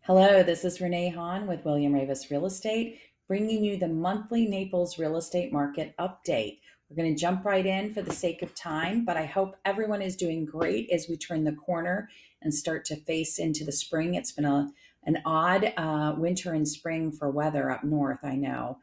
Hello, this is Renee Hahn with William Ravis Real Estate, bringing you the monthly Naples real estate market update. We're going to jump right in for the sake of time, but I hope everyone is doing great as we turn the corner and start to face into the spring. It's been an odd winter and spring for weather up north, I know.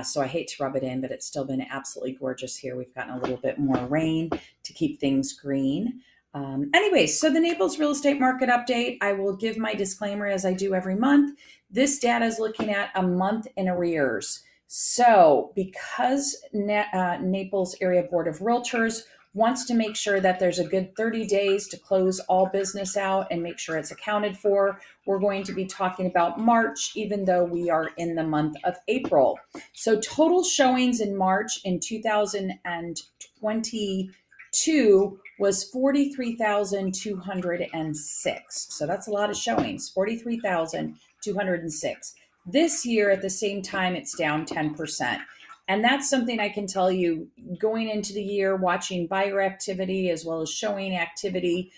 So I hate to rub it in, but it's still been absolutely gorgeous here. We've gotten a little bit more rain to keep things green. Anyways, so the Naples real estate market update, I will give my disclaimer as I do every month. This data is looking at a month in arrears. So because Naples Area Board of Realtors wants to make sure that there's a good 30 days to close all business out and make sure it's accounted for, we're going to be talking about March, even though we are in the month of April. So total showings in March in 2022 was 43,206. So that's a lot of showings, 43,206. This year at the same time, it's down 10%. And that's something I can tell you going into the year, watching buyer activity as well as showing activity.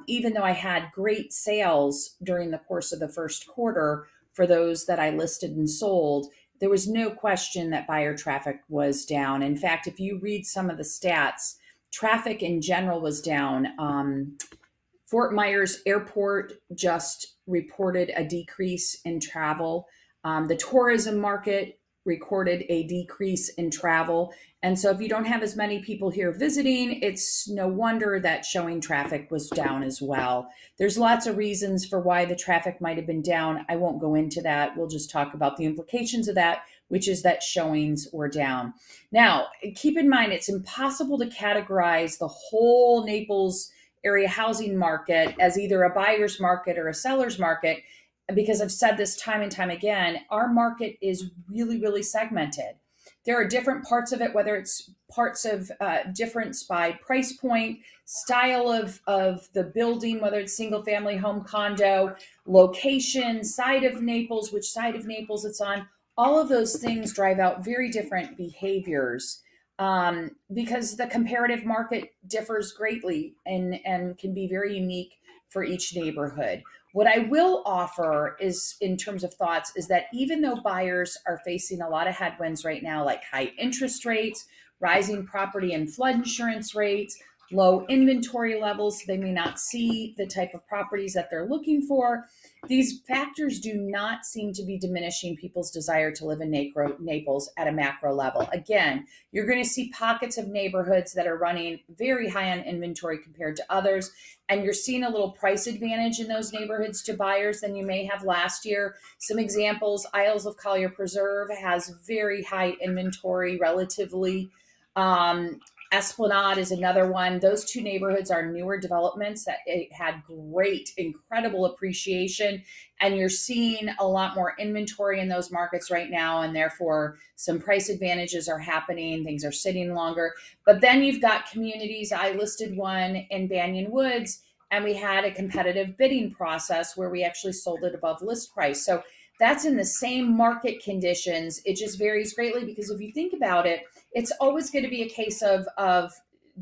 Even though I had great sales during the course of the first quarter for those that I listed and sold, there was no question that buyer traffic was down. In fact, if you read some of the stats, traffic in general was down. Fort Myers Airport just reported a decrease in travel. The tourism market recorded a decrease in travel. And so if you don't have as many people here visiting, it's no wonder that showing traffic was down as well. There's lots of reasons for why the traffic might have been down. I won't go into that. We'll just talk about the implications of that, which is that showings were down. Now, keep in mind, it's impossible to categorize the whole Naples area housing market as either a buyer's market or a seller's market, because I've said this time and time again, our market is really, really segmented. There are different parts of it, whether it's parts of difference by price point, style of the building, whether it's single family home, condo, location, side of Naples, which side of Naples it's on. All of those things drive out very different behaviors because the comparative market differs greatly and can be very unique for each neighborhood. What I will offer is, in terms of thoughts, is that even though buyers are facing a lot of headwinds right now, like high interest rates, rising property and flood insurance rates, low inventory levels, they may not see the type of properties that they're looking for. These factors do not seem to be diminishing people's desire to live in Naples at a macro level. Again, you're going to see pockets of neighborhoods that are running very high on inventory compared to others, and you're seeing a little price advantage in those neighborhoods to buyers than you may have last year. Some examples: Isles of Collier Preserve has very high inventory relatively. Esplanade is another one. Those two neighborhoods are newer developments that had great, incredible appreciation. And you're seeing a lot more inventory in those markets right now. And therefore, some price advantages are happening. Things are sitting longer. But then you've got communities. I listed one in Banyan Woods, and we had a competitive bidding process where we actually sold it above list price. So that's in the same market conditions. It just varies greatly because if you think about it, it's always going to be a case of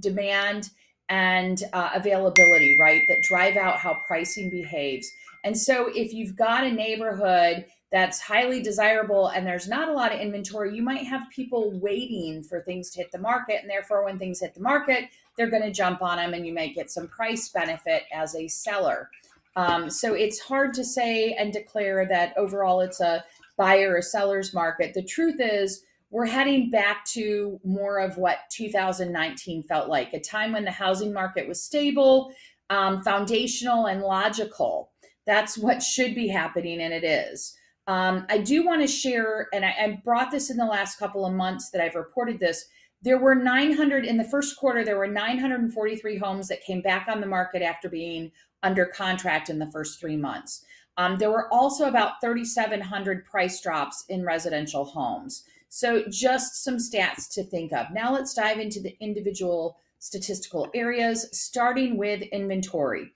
demand and availability, right, that drive out how pricing behaves. And so if you've got a neighborhood that's highly desirable and there's not a lot of inventory, you might have people waiting for things to hit the market. And therefore, when things hit the market, they're going to jump on them and you might get some price benefit as a seller. So it's hard to say and declare that overall it's a buyer or seller's market. The truth is we're heading back to more of what 2019 felt like, a time when the housing market was stable, foundational, and logical. That's what should be happening, and it is. I do want to share, and I brought this in the last couple of months that I've reported this. There were 900 in the first quarter. There were 943 homes that came back on the market after being under contract in the first 3 months. There were also about 3,700 price drops in residential homes. So just some stats to think of. Now let's dive into the individual statistical areas, starting with inventory.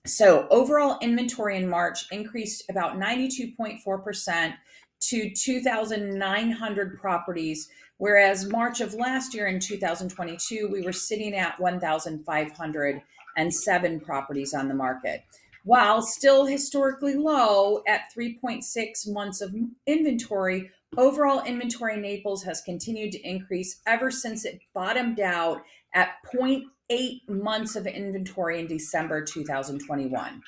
So overall inventory in March increased about 92.4% to 2,900 properties, whereas March of last year in 2022, we were sitting at 1,507 properties on the market. While still historically low at 3.6 months of inventory, overall inventory in Naples has continued to increase ever since it bottomed out at 0.8 months of inventory in December 2021.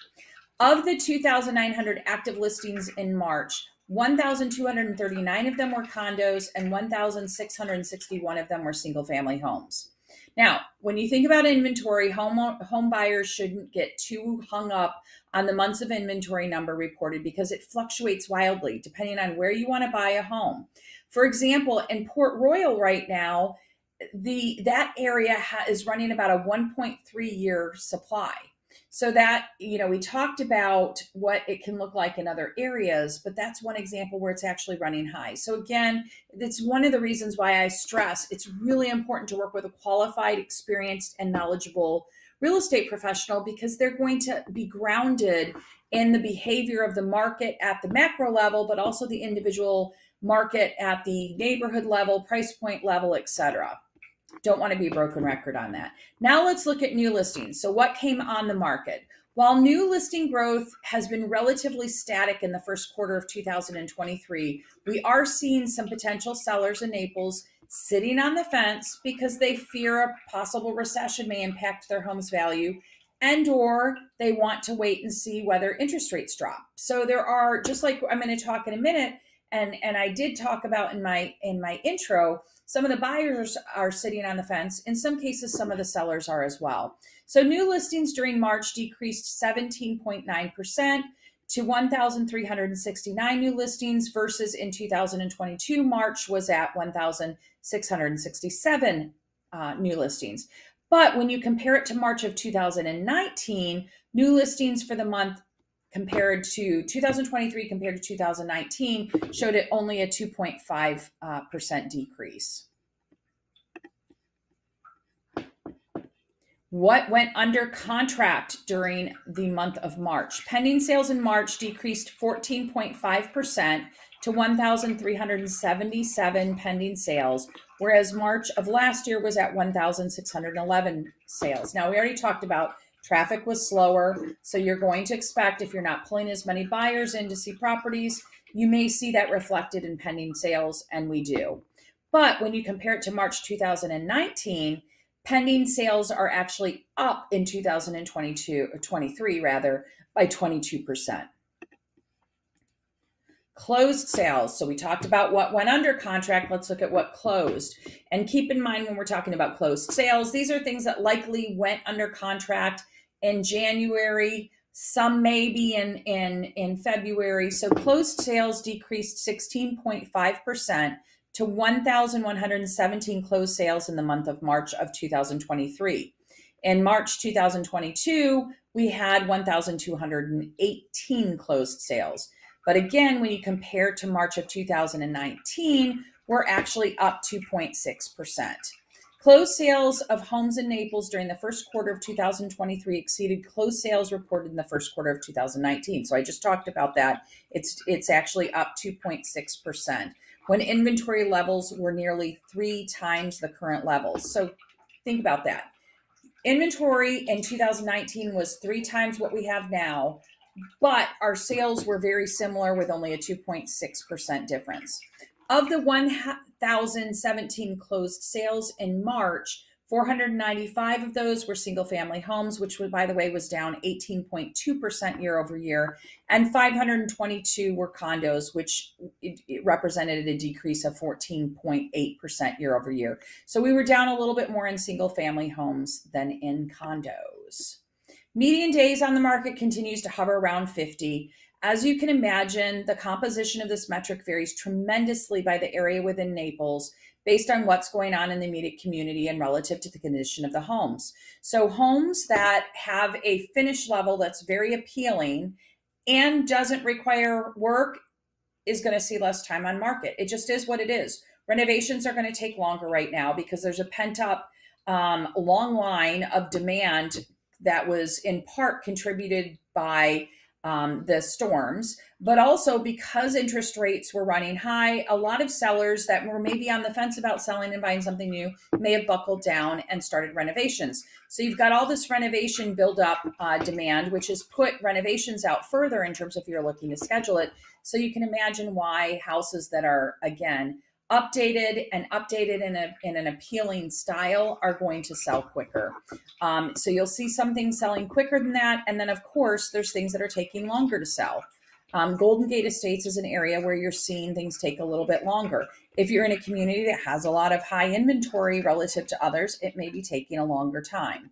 Of the 2,900 active listings in March, 1,239 of them were condos and 1,661 of them were single family homes. Now, when you think about inventory, home buyers shouldn't get too hung up on the months of inventory number reported because it fluctuates wildly depending on where you want to buy a home. For example, in Port Royal right now, that area is running about a 1.3 year supply. So that, we talked about what it can look like in other areas, but that's one example where it's actually running high. So again, it's one of the reasons why I stress it's really important to work with a qualified, experienced, and knowledgeable real estate professional because they're going to be grounded in the behavior of the market at the macro level, but also the individual market at the neighborhood level, price point level, etc. Don't want to be a broken record on that. Now let's look at new listings. So what came on the market? While new listing growth has been relatively static in the first quarter of 2023, we are seeing some potential sellers in Naples sitting on the fence because they fear a possible recession may impact their home's value and or they want to wait and see whether interest rates drop. So there are, just like I'm going to talk in a minute, and I did talk about in my intro, some of the buyers are sitting on the fence. In some cases, some of the sellers are as well. So new listings during March decreased 17.9% to 1,369 new listings versus in 2022, March was at 1,667 new listings. But when you compare it to March of 2019, new listings for the month compared to 2023 compared to 2019 showed it only a 2.5% decrease. What went under contract during the month of March? Pending sales in March decreased 14.5% to 1,377 pending sales, whereas March of last year was at 1,611 sales. Now, we already talked about traffic was slower, so you're going to expect if you're not pulling as many buyers in to see properties, you may see that reflected in pending sales, and we do. But when you compare it to March 2019, pending sales are actually up in 23 rather, by 22%. Closed sales. So we talked about what went under contract. Let's look at what closed. And keep in mind when we're talking about closed sales, these are things that likely went under contract in January, some maybe in February. So closed sales decreased 16.5% to 1,117 closed sales in the month of March of 2023. In March 2022, we had 1,218 closed sales. But again, when you compare to March of 2019, we're actually up 2.6%. Closed sales of homes in Naples during the first quarter of 2023 exceeded closed sales reported in the first quarter of 2019. So I just talked about that. It's actually up 2.6% when inventory levels were nearly 3 times the current levels. So think about that. Inventory in 2019 was 3 times what we have now, but our sales were very similar with only a 2.6% difference. Of the 1,017 closed sales in March, 495 of those were single family homes, which by the way was down 18.2% year over year, and 522 were condos, which it represented a decrease of 14.8% year over year. So we were down a little bit more in single family homes than in condos. Median days on the market continues to hover around 50. As you can imagine, the composition of this metric varies tremendously by the area within Naples based on what's going on in the immediate community and relative to the condition of the homes. So homes that have a finish level that's very appealing and doesn't require work is going to see less time on market. It just is what it is. Renovations are going to take longer right now because there's a pent up long line of demand that was in part contributed by the storms, but also because interest rates were running high, a lot of sellers that were maybe on the fence about selling and buying something new may have buckled down and started renovations. So you've got all this renovation build-up demand, which has put renovations out further in terms of if you're looking to schedule it. So you can imagine why houses that are, again, updated in an appealing style are going to sell quicker. So you'll see some things selling quicker than that. And then, of course, there's things that are taking longer to sell. Golden Gate Estates is an area where you're seeing things take a little bit longer. If you're in a community that has a lot of high inventory relative to others, it may be taking a longer time.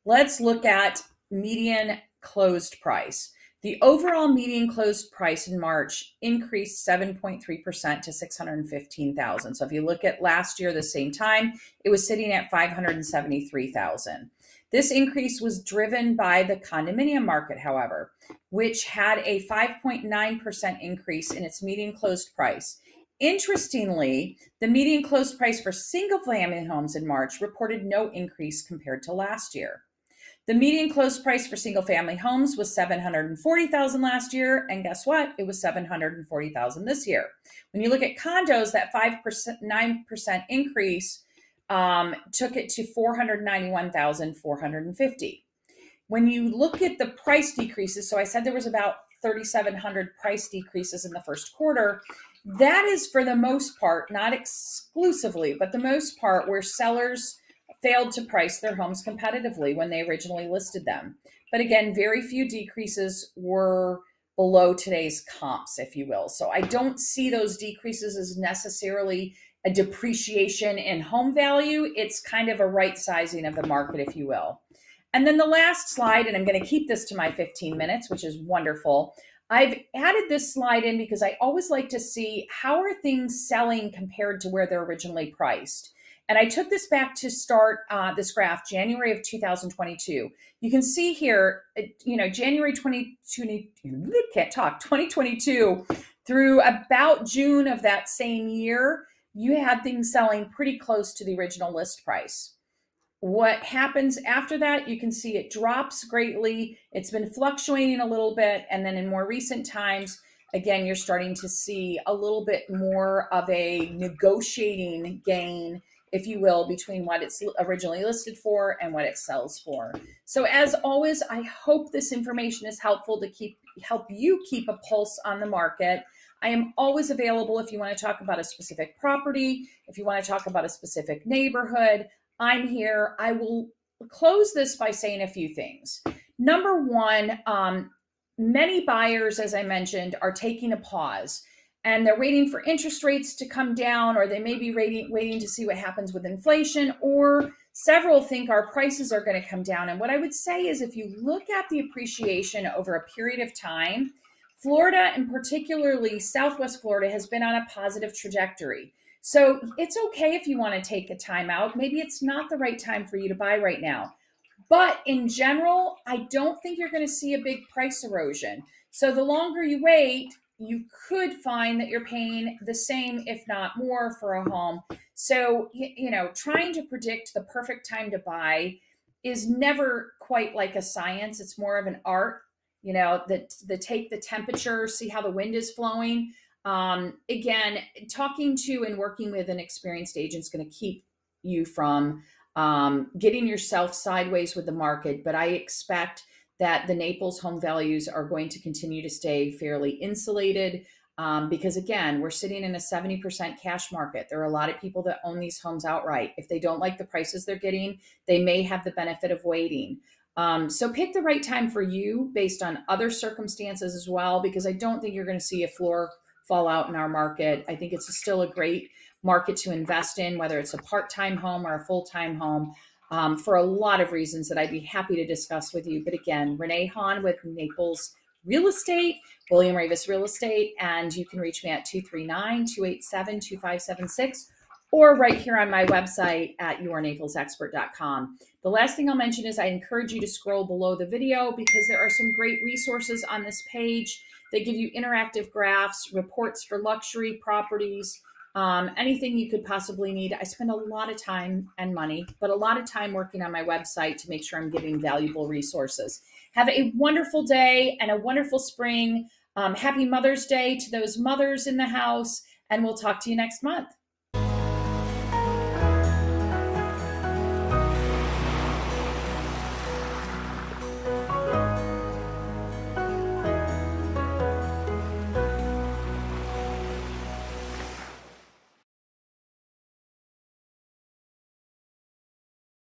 Let's look at median closed price. The overall median closed price in March increased 7.3% to $615,000. So if you look at last year, the same time, it was sitting at $573,000. This increase was driven by the condominium market, however, which had a 5.9% increase in its median closed price. Interestingly, the median closed price for single-family homes in March reported no increase compared to last year. The median closed price for single-family homes was $740,000 last year, and guess what? It was $740,000 this year. When you look at condos, that 9% increase took it to $491,450. When you look at the price decreases, so I said there was about 3,700 price decreases in the first quarter. That is for the most part, not exclusively, but the most part where sellers failed to price their homes competitively when they originally listed them. But again, very few decreases were below today's comps, if you will. So I don't see those decreases as necessarily a depreciation in home value. It's kind of a right sizing of the market, if you will. And then the last slide, and I'm going to keep this to my 15 minutes, which is wonderful. I've added this slide in because I always like to see how are things selling compared to where they're originally priced. And I took this back to start this graph, January of 2022. You can see here, January 2022 through about June of that same year, you had things selling pretty close to the original list price. What happens after that, you can see it drops greatly. It's been fluctuating a little bit. And then in more recent times, again, you're starting to see a little bit more of a negotiating gain, if you will, between what it's originally listed for and what it sells for. So as always, I hope this information is helpful to help you keep a pulse on the market. I am always available if you want to talk about a specific property, if you want to talk about a specific neighborhood. I'm here. I will close this by saying a few things. Number one, many buyers, as I mentioned, are taking a pause. And they're waiting for interest rates to come down, or they may be waiting to see what happens with inflation, or several think our prices are going to come down. And what I would say is if you look at the appreciation over a period of time, Florida, and particularly Southwest Florida, has been on a positive trajectory. So it's okay if you want to take a time out. Maybe it's not the right time for you to buy right now. But in general, I don't think you're going to see a big price erosion. So the longer you wait, you could find that you're paying the same, if not more, for a home. So, trying to predict the perfect time to buy is never quite like a science. It's more of an art, that take the temperature, see how the wind is flowing. Again, talking to and working with an experienced agent is going to keep you from getting yourself sideways with the market. But I expect that the Naples home values are going to continue to stay fairly insulated because, again, we're sitting in a 70% cash market. There are a lot of people that own these homes outright. If they don't like the prices they're getting, they may have the benefit of waiting. So pick the right time for you based on other circumstances as well, because I don't think you're going to see a floor fall out in our market. I think it's still a great market to invest in, whether it's a part-time home or a full-time home. For a lot of reasons that I'd be happy to discuss with you. But again, Renee Hahn with Naples Real Estate, William Ravis Real Estate, and you can reach me at 239-287-2576 or right here on my website at yournaplesexpert.com. The last thing I'll mention is I encourage you to scroll below the video because there are some great resources on this page. They give you interactive graphs, reports for luxury properties, anything you could possibly need. I spend a lot of time and money, but a lot of time working on my website to make sure I'm giving valuable resources. Have a wonderful day and a wonderful spring. Happy Mother's Day to those mothers in the house, and we'll talk to you next month.